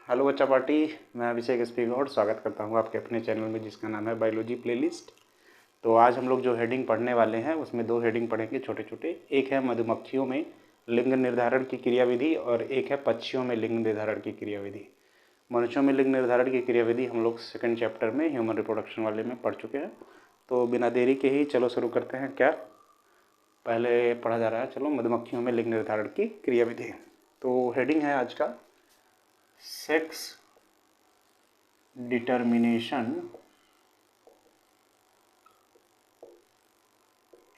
Hello बच्चा party. मैं अभिषेक SP Gaur स्वागत करता हूँ आपके अपने चैनल में जिसका नाम है बायोलॉजी प्लेलिस्ट। तो आज हम लोग जो हेडिंग पढ़ने वाले हैं उसमें दो हेडिंग पढ़ेंगे छोटे छोटे। एक है मधुमक्खियों में लिंग निर्धारण की क्रियाविधि और एक है पक्षियों में लिंग निर्धारण की क्रियाविधि। मनुष्यों में लिंग निर्धारण की क्रियाविधि हम लोग सेकंड चैप्टर में ह्यूमन रिप्रोडक्शन वाले में पढ़ चुके हैं। तो बिना देरी के ही चलो शुरू करते हैं। क्या पहले पढ़ा जा रहा है? चलो, मधुमक्खियों में लिंग निर्धारण की क्रियाविधि। तो हेडिंग है आज का sex determination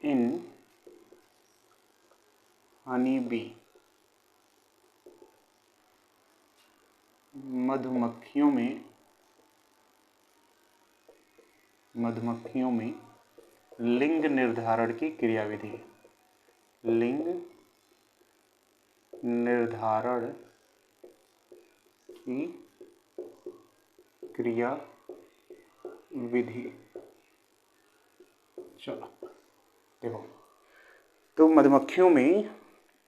in honey bee. मधुमक्खियों में लिंग निर्धारण की क्रियाविधि। लिंग निर्धारण की क्रियाविधि। चलो देखो, तो मधुमक्खियों में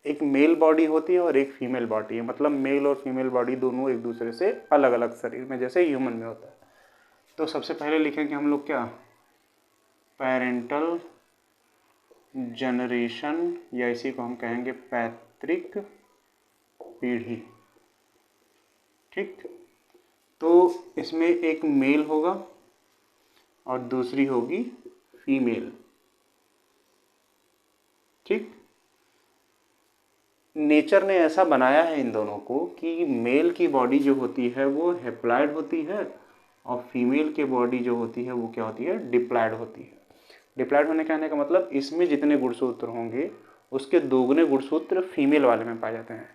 एक मेल बॉडी होती है और एक फीमेल बॉडी है। मतलब मेल और फीमेल बॉडी दोनों एक दूसरे से अलग अलग शरीर में, जैसे ह्यूमन में होता है। तो सबसे पहले लिखेंगे हम लोग क्या, पेरेंटल जनरेशन, या इसी को हम कहेंगे पैतृक पीढ़ी। ठीक, तो इसमें एक मेल होगा और दूसरी होगी फीमेल। ठीक, नेचर ने ऐसा बनाया है इन दोनों को कि मेल की बॉडी जो होती है वो हैप्लॉइड होती है और फीमेल की बॉडी जो होती है वो क्या होती है, डिप्लॉइड होती है। डिप्लॉइड होने कहने का मतलब इसमें जितने गुणसूत्र होंगे उसके दोगुने गुणसूत्र फीमेल वाले में पाए जाते हैं।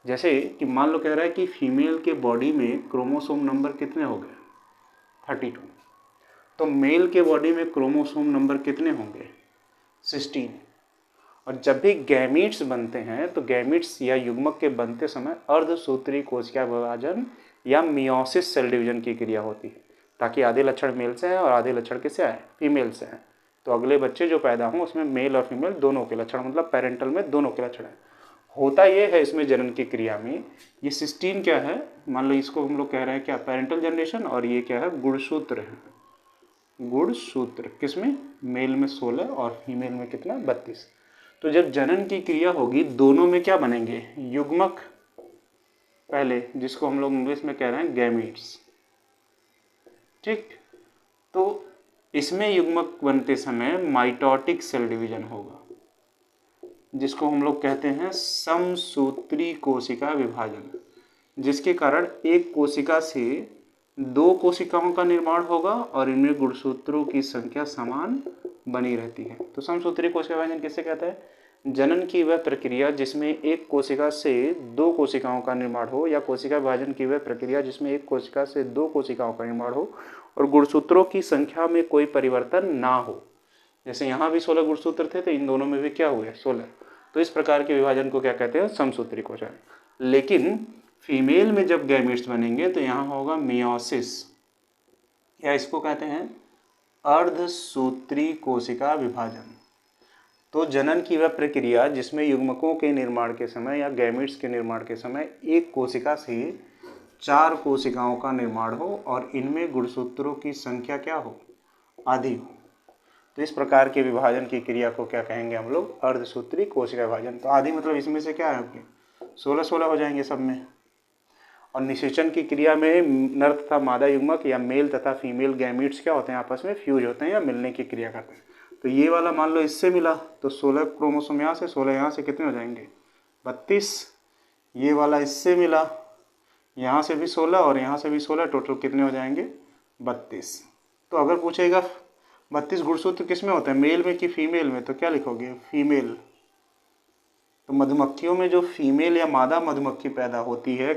जैसे कि मान लो कह रहा है कि फीमेल के बॉडी में क्रोमोसोम नंबर कितने हो गए, 32। तो मेल के बॉडी में क्रोमोसोम नंबर कितने होंगे, 16। और जब भी गैमीट्स बनते हैं तो गैमीट्स या युग्मक के बनते समय अर्धसूत्री कोशिका विभाजन या मियोसिस सेल डिवीजन की क्रिया होती है, ताकि आधे लक्षण मेल से हैं और आधे लक्षण किससे आए, फीमेल से हैं। तो अगले बच्चे जो पैदा हों उसमें मेल और फीमेल दोनों के लक्षण, मतलब पेरेंटल में दोनों के लक्षण हैं। होता ये है इसमें जनन की क्रिया में, ये 16 क्या है, मान लो इसको हम लोग कह रहे हैं क्या, पेरेंटल जनरेशन, और ये क्या है, गुणसूत्र है। गुणसूत्र किसमें, मेल में 16 और फीमेल में कितना, 32। तो जब जनन की क्रिया होगी दोनों में क्या बनेंगे, युग्मक पहले, जिसको हम लोग इंग्लिश में कह रहे हैं गैमीट्स। ठीक, तो इसमें युग्मक बनते समय माइटोटिक सेल डिवीजन होगा, जिसको हम लोग कहते हैं समसूत्री कोशिका विभाजन, जिसके कारण एक कोशिका से दो कोशिकाओं का निर्माण होगा और इनमें गुणसूत्रों की संख्या समान बनी रहती है। तो समसूत्री कोशिका विभाजन किसे कहते हैं, जनन की वह प्रक्रिया जिसमें एक कोशिका से दो कोशिकाओं का निर्माण हो, या कोशिका विभाजन की वह प्रक्रिया जिसमें एक कोशिका से दो कोशिकाओं का निर्माण हो और गुणसूत्रों की संख्या में कोई परिवर्तन ना हो। जैसे यहाँ भी 16 गुणसूत्र थे तो इन दोनों में भी क्या हुए, 16। तो इस प्रकार के विभाजन को क्या कहते हैं, समसूत्री कोशिका। लेकिन फीमेल में जब गैमेट्स बनेंगे तो यहाँ होगा मियोसिस, या इसको कहते हैं अर्धसूत्री कोशिका विभाजन। तो जनन की वह प्रक्रिया जिसमें युग्मकों के निर्माण के समय या गैमेट्स के निर्माण के समय एक कोशिका से 4 कोशिकाओं का निर्माण हो और इनमें गुणसूत्रों की संख्या क्या हो, आधी हो। तो इस प्रकार के विभाजन की क्रिया को क्या कहेंगे हम लोग, अर्धसूत्री कोशिका विभाजन। तो आधी मतलब इसमें से क्या है, 16 हो जाएंगे सब में। और निषेचन की क्रिया में नर तथा मादा युग्मक या मेल तथा फीमेल गैमीट्स क्या होते हैं, आपस में फ्यूज होते हैं या मिलने की क्रिया करते हैं। तो ये वाला मान लो इससे मिला तो 16 क्रोमोसोम यहाँ से, 16 यहाँ से कितने हो जाएंगे, 32। ये वाला इससे मिला, यहाँ से भी 16 और यहाँ से भी 16, टोटल कितने हो जाएंगे, 32। तो अगर पूछेगा 32 गुणसूत्र किस में होते हैं, मेल में कि फीमेल में, तो क्या लिखोगे, फीमेल। तो मधुमक्खियों में जो फीमेल या मादा मधुमक्खी पैदा होती है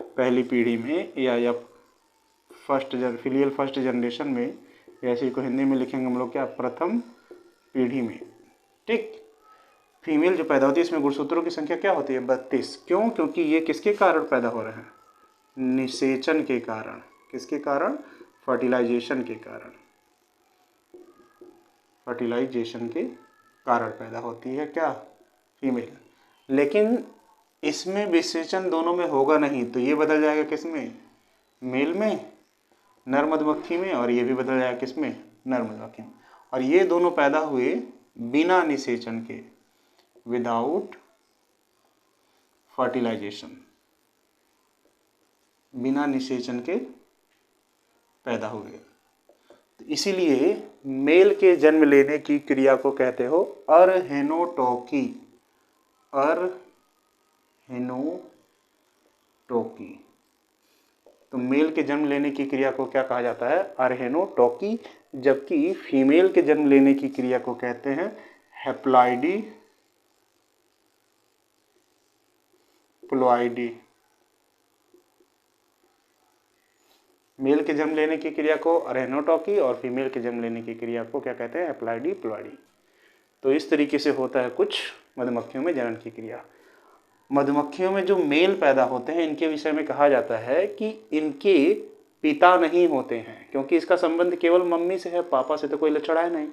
पहली पीढ़ी में, या फिलियल फर्स्ट जनरेशन में, या इसी को हिंदी में लिखेंगे हम लोग क्या, प्रथम पीढ़ी में। ठीक, फीमेल जो पैदा होती है इसमें गुणसूत्रों की संख्या क्या होती है, 32। क्यों, क्योंकि ये किसके कारण पैदा हो रहे हैं, निषेचन के कारण। किसके कारण, फर्टिलाइजेशन के कारण। फर्टिलाइजेशन के कारण पैदा होती है क्या, फीमेल। लेकिन इसमें विसेचन दोनों में होगा नहीं, तो ये बदल जाएगा किसमें, मेल में, नर मधुमक्खी में, और ये भी बदल जाएगा किसमें, नर मधुमक्खी में। और ये दोनों पैदा हुए बिना निषेचन के, विदाउट फर्टिलाइजेशन, बिना निषेचन के पैदा हुए। तो इसीलिए मेल के जन्म लेने की क्रिया को कहते हो अर्हेनोटॉकी, अर्हेनोटॉकी। तो मेल के जन्म लेने की क्रिया को क्या कहा जाता है, अर्हेनोटॉकी, जबकि फीमेल के जन्म लेने की क्रिया को कहते हैं हेप्लॉइडी प्लॉइडी। मेल के जन्म लेने की क्रिया को अर्हेनोटॉकी और फीमेल के जन्म लेने की क्रिया को क्या कहते हैं, हेप्लॉइडी प्लॉइडी। तो इस तरीके से होता है कुछ मधुमक्खियों में जनन की क्रिया। मधुमक्खियों में जो मेल पैदा होते हैं इनके विषय में कहा जाता है कि इनके पिता नहीं होते हैं, क्योंकि इसका संबंध केवल मम्मी से है, पापा से तो कोई लक्षण है नहीं।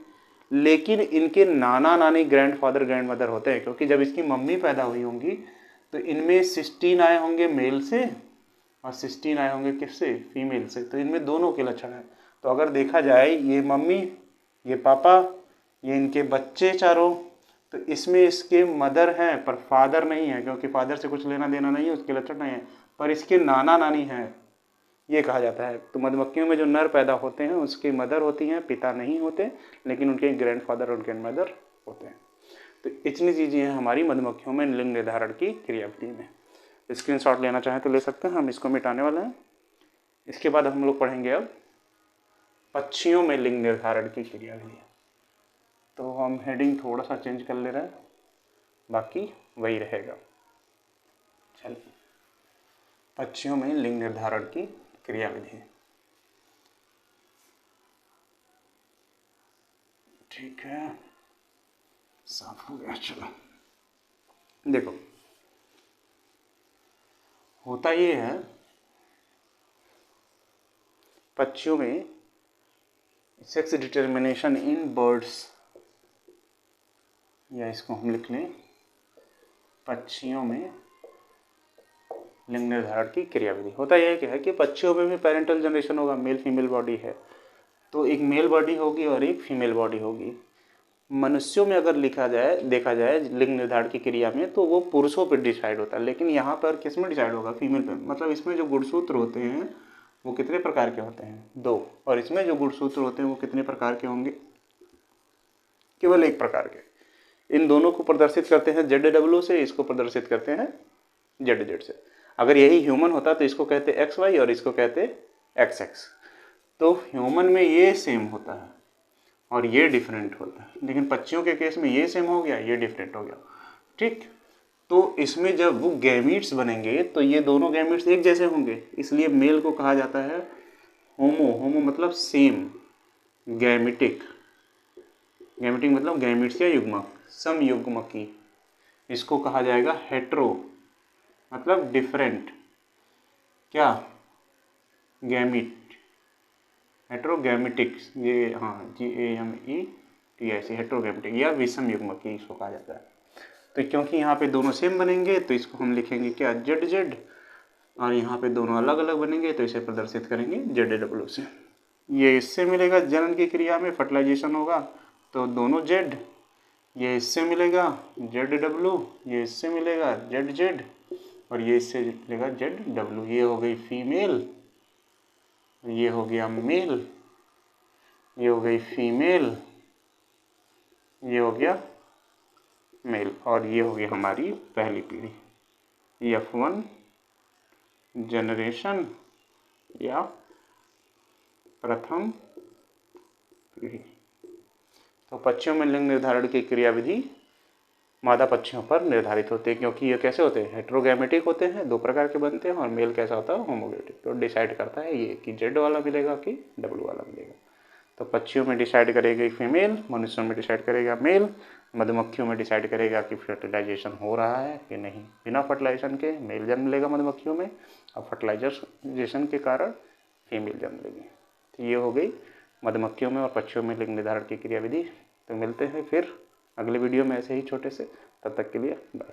लेकिन इनके नाना नानी, ग्रैंडफादर ग्रैंडमदर होते हैं, क्योंकि जब इसकी मम्मी पैदा हुई होंगी तो इनमें 16 आए होंगे मेल से और 16 आए होंगे किससे, फीमेल से। तो इनमें दोनों के लक्षण हैं। तो अगर देखा जाए ये मम्मी, ये पापा, ये इनके बच्चे चारों, तो इसमें इसके मदर हैं पर फादर नहीं है, क्योंकि फादर से कुछ लेना देना नहीं है, उसके लक्षण नहीं है, पर इसके नाना नानी हैं, ये कहा जाता है। तो मधुमक्खियों में जो नर पैदा होते हैं उसकी मदर होती हैं, पिता नहीं होते, लेकिन उनके ग्रैंडफादर और ग्रैंडमदर होते हैं। तो इतनी चीज़ें हैं हमारी मधुमक्खियों में लिंग निर्धारण की क्रियाविधि में। स्क्रीनशॉट लेना चाहें तो ले सकते हैं, हम इसको मिटाने वाले हैं। इसके बाद हम लोग पढ़ेंगे अब पक्षियों में लिंग निर्धारण की क्रियाविधि। तो हम हेडिंग थोड़ा सा चेंज कर ले रहे हैं, बाकी वही रहेगा। चलिए, पक्षियों में लिंग निर्धारण की क्रियाविधि। ठीक है, साफ हो गया। चलो देखो, होता ये है पक्षियों में सेक्स डिटर्मिनेशन इन बर्ड्स, या इसको हम लिख लें पक्षियों में लिंग निर्धारण की क्रियाविधि। होता यह क्या है कि पक्षियों में भी पेरेंटल जनरेशन होगा, मेल फीमेल बॉडी है, तो एक मेल बॉडी होगी और एक फीमेल बॉडी होगी। मनुष्यों में अगर देखा जाए लिंग निर्धारण की क्रिया में, तो वो पुरुषों पर डिसाइड होता है, लेकिन यहाँ पर किस में डिसाइड होगा, फीमेल पे। मतलब इसमें जो गुणसूत्र होते हैं वो कितने प्रकार के होते हैं, 2, और इसमें जो गुणसूत्र होते हैं वो कितने प्रकार के होंगे, केवल 1 प्रकार के। इन दोनों को प्रदर्शित करते हैं ZW से, इसको प्रदर्शित करते हैं ZZ से। अगर यही ह्यूमन होता तो इसको कहते XY और इसको कहते XX। तो ह्यूमन में ये सेम होता है और ये डिफरेंट होता है, लेकिन पक्षियों के केस में ये सेम हो गया, ये डिफरेंट हो गया। ठीक, तो इसमें जब वो गैमीट्स बनेंगे तो ये दोनों गैमीट्स एक जैसे होंगे, इसलिए मेल को कहा जाता है होमो। होमो मतलब सेम, गैमिटिक, गैमिटिक मतलब गैमिट्स या युग्मक, समयुग्मकी। इसको कहा जाएगा हेट्रो, मतलब डिफरेंट, क्या, गैमिट, हेट्रोगैमेटिक्स, ये हाँ GAMETIC, हेट्रोगैमेटिक या विषम युग्मकी इसको कहा जाता है। तो क्योंकि यहाँ पे दोनों सेम बनेंगे तो इसको हम लिखेंगे क्या, ZZ, और यहाँ पे दोनों अलग अलग बनेंगे तो इसे प्रदर्शित करेंगे ZW से। ये इससे मिलेगा जनन की क्रिया में फर्टिलाइजेशन होगा तो दोनों Z, ये इससे मिलेगा ZW, ये इससे मिलेगा ZZ, और ये इससे मिलेगा ZW। ये हो गई फीमेल, ये हो गया मेल, ये हो गई फीमेल, ये हो गया मेल, और ये हो गई हमारी पहली पीढ़ी, F1 जनरेशन या प्रथम पीढ़ी। तो पक्षियों में लिंग निर्धारण की क्रियाविधि मादा पक्षियों पर निर्धारित होते हैं, क्योंकि ये कैसे होते हैं, हेट्रोगैमेटिक होते हैं, 2 प्रकार के बनते हैं, और मेल कैसा होता है, होमोगैमेटिक। तो डिसाइड करता है ये कि Z वाला मिलेगा कि W वाला मिलेगा। तो पक्षियों में डिसाइड करेगी फीमेल, मनुष्यों में डिसाइड करेगा मेल, मधुमक्खियों में डिसाइड करेगा कि फर्टिलाइजेशन हो रहा है कि नहीं। बिना फर्टिलाइजेशन के मेल जन्म लेगा मधुमक्खियों में, और फर्टिलाइजेशन के कारण फीमेल जन्म लेगी। तो ये हो गई मधुमक्खियों में और पक्षियों में लिंग निर्धारण की क्रियाविधि। तो मिलते हैं फिर अगले वीडियो में ऐसे ही छोटे से, तब तक के लिए बाय।